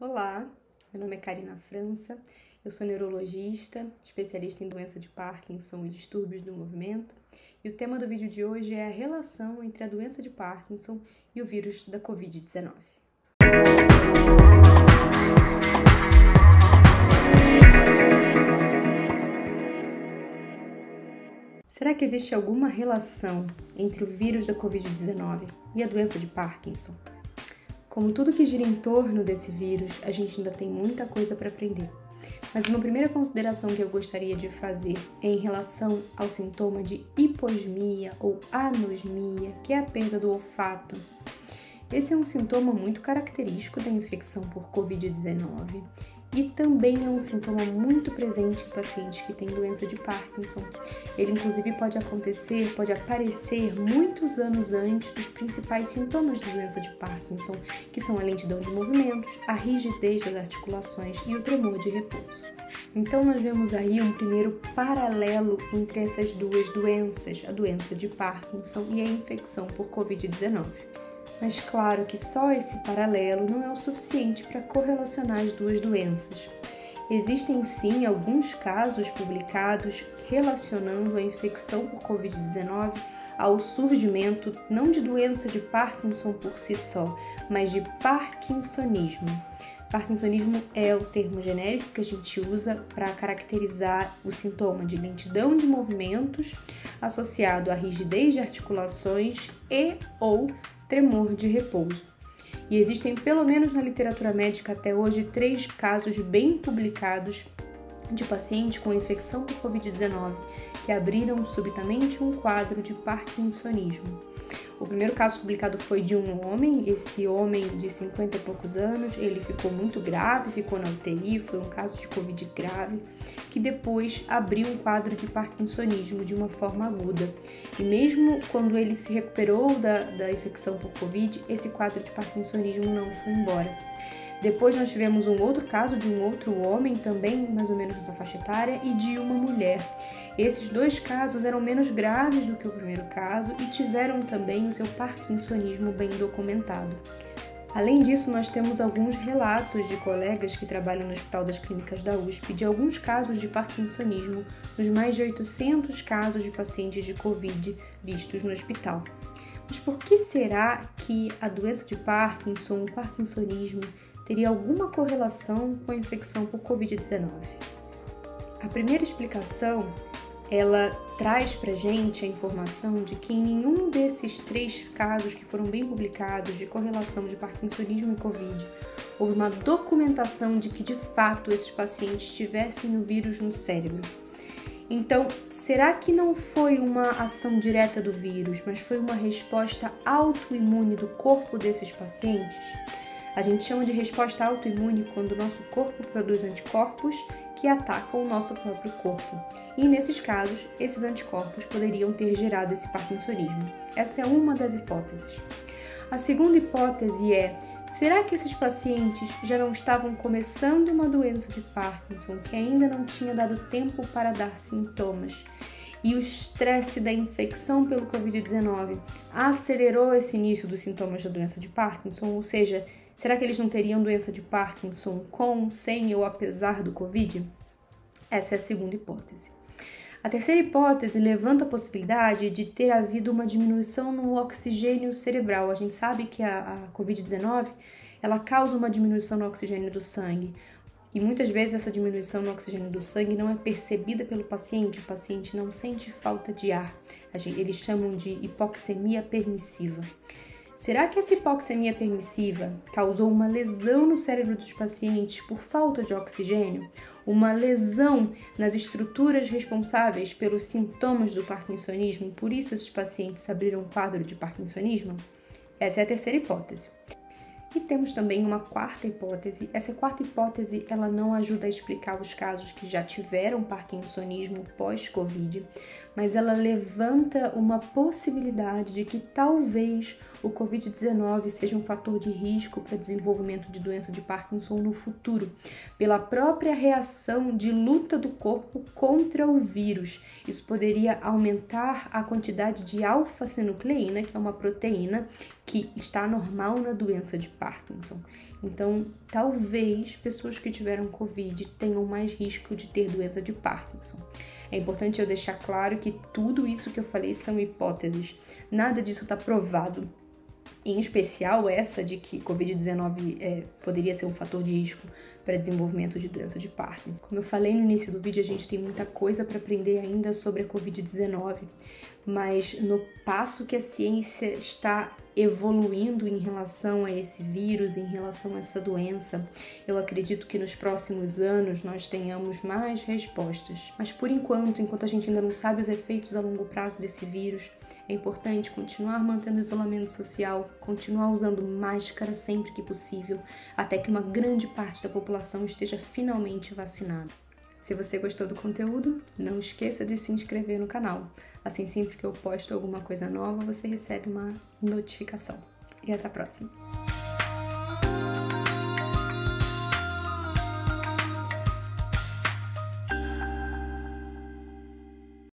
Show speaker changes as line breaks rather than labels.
Olá, meu nome é Karina França, eu sou neurologista, especialista em doença de Parkinson e distúrbios do movimento, e o tema do vídeo de hoje é a relação entre a doença de Parkinson e o vírus da Covid-19. Será que existe alguma relação entre o vírus da Covid-19 e a doença de Parkinson? Como tudo que gira em torno desse vírus, a gente ainda tem muita coisa para aprender. Mas uma primeira consideração que eu gostaria de fazer é em relação ao sintoma de hiposmia ou anosmia, que é a perda do olfato. Esse é um sintoma muito característico da infecção por Covid-19 e também é um sintoma muito presente em pacientes que têm doença de Parkinson. Ele, inclusive, pode aparecer muitos anos antes dos principais sintomas da doença de Parkinson, que são a lentidão de movimentos, a rigidez das articulações e o tremor de repouso. Então, nós vemos aí um primeiro paralelo entre essas duas doenças, a doença de Parkinson e a infecção por Covid-19. Mas claro que só esse paralelo não é o suficiente para correlacionar as duas doenças. Existem sim alguns casos publicados relacionando a infecção por Covid-19 ao surgimento não de doença de Parkinson por si só, mas de parkinsonismo. Parkinsonismo é o termo genérico que a gente usa para caracterizar o sintoma de lentidão de movimentos associado à rigidez de articulações e ou tremor de repouso. E existem, pelo menos na literatura médica até hoje, 3 casos bem publicados de pacientes com infecção por Covid-19 que abriram subitamente um quadro de parkinsonismo. O primeiro caso publicado foi de um homem, esse homem de 50 e poucos anos, ele ficou muito grave, ficou na UTI, foi um caso de Covid grave, que depois abriu um quadro de parkinsonismo de uma forma aguda. E mesmo quando ele se recuperou da infecção por Covid, esse quadro de parkinsonismo não foi embora. Depois nós tivemos um outro caso de um outro homem também, mais ou menos nessa faixa etária, e de uma mulher. Esses 2 casos eram menos graves do que o primeiro caso e tiveram também o seu parkinsonismo bem documentado. Além disso, nós temos alguns relatos de colegas que trabalham no Hospital das Clínicas da USP de alguns casos de parkinsonismo nos mais de 800 casos de pacientes de Covid vistos no hospital. Mas por que será que a doença de Parkinson, o parkinsonismo, teria alguma correlação com a infecção por Covid-19? A primeira explicação, ela traz pra gente a informação de que em nenhum desses 3 casos que foram bem publicados de correlação de parkinsonismo e Covid, houve uma documentação de que de fato esses pacientes tivessem o vírus no cérebro. Então, será que não foi uma ação direta do vírus, mas foi uma resposta autoimune do corpo desses pacientes? A gente chama de resposta autoimune quando o nosso corpo produz anticorpos que atacam o nosso próprio corpo. E nesses casos, esses anticorpos poderiam ter gerado esse parkinsonismo. Essa é uma das hipóteses. A segunda hipótese é: será que esses pacientes já não estavam começando uma doença de Parkinson que ainda não tinha dado tempo para dar sintomas? E o estresse da infecção pelo Covid-19 acelerou esse início dos sintomas da doença de Parkinson? Ou seja, será que eles não teriam doença de Parkinson com, sem ou apesar do Covid? Essa é a segunda hipótese. A terceira hipótese levanta a possibilidade de ter havido uma diminuição no oxigênio cerebral. A gente sabe que a Covid-19 ela causa uma diminuição no oxigênio do sangue. E muitas vezes essa diminuição no oxigênio do sangue não é percebida pelo paciente, o paciente não sente falta de ar. Eles chamam de hipoxemia permissiva. Será que essa hipoxemia permissiva causou uma lesão no cérebro dos pacientes por falta de oxigênio? Uma lesão nas estruturas responsáveis pelos sintomas do parkinsonismo? Por isso esses pacientes abriram um quadro de parkinsonismo? Essa é a terceira hipótese. E temos também uma quarta hipótese. Essa quarta hipótese ela não ajuda a explicar os casos que já tiveram parkinsonismo pós-Covid, mas ela levanta uma possibilidade de que talvez o Covid-19 seja um fator de risco para desenvolvimento de doença de Parkinson no futuro, pela própria reação de luta do corpo contra o vírus. Isso poderia aumentar a quantidade de alfa-sinucleína, que é uma proteína que está normal na doença de Parkinson. Então, talvez pessoas que tiveram Covid tenham mais risco de ter doença de Parkinson. É importante eu deixar claro que tudo isso que eu falei são hipóteses. Nada disso está provado. Em especial essa de que Covid-19 poderia ser um fator de risco para desenvolvimento de doença de Parkinson. Como eu falei no início do vídeo, a gente tem muita coisa para aprender ainda sobre a Covid-19, mas no passo que a ciência está evoluindo em relação a esse vírus, em relação a essa doença, eu acredito que nos próximos anos nós tenhamos mais respostas. Mas por enquanto a gente ainda não sabe os efeitos a longo prazo desse vírus, é importante continuar mantendo o isolamento social, continuar usando máscara sempre que possível, até que uma grande parte da população esteja finalmente vacinada. Se você gostou do conteúdo, não esqueça de se inscrever no canal. Assim, sempre que eu posto alguma coisa nova, você recebe uma notificação. E até a próxima!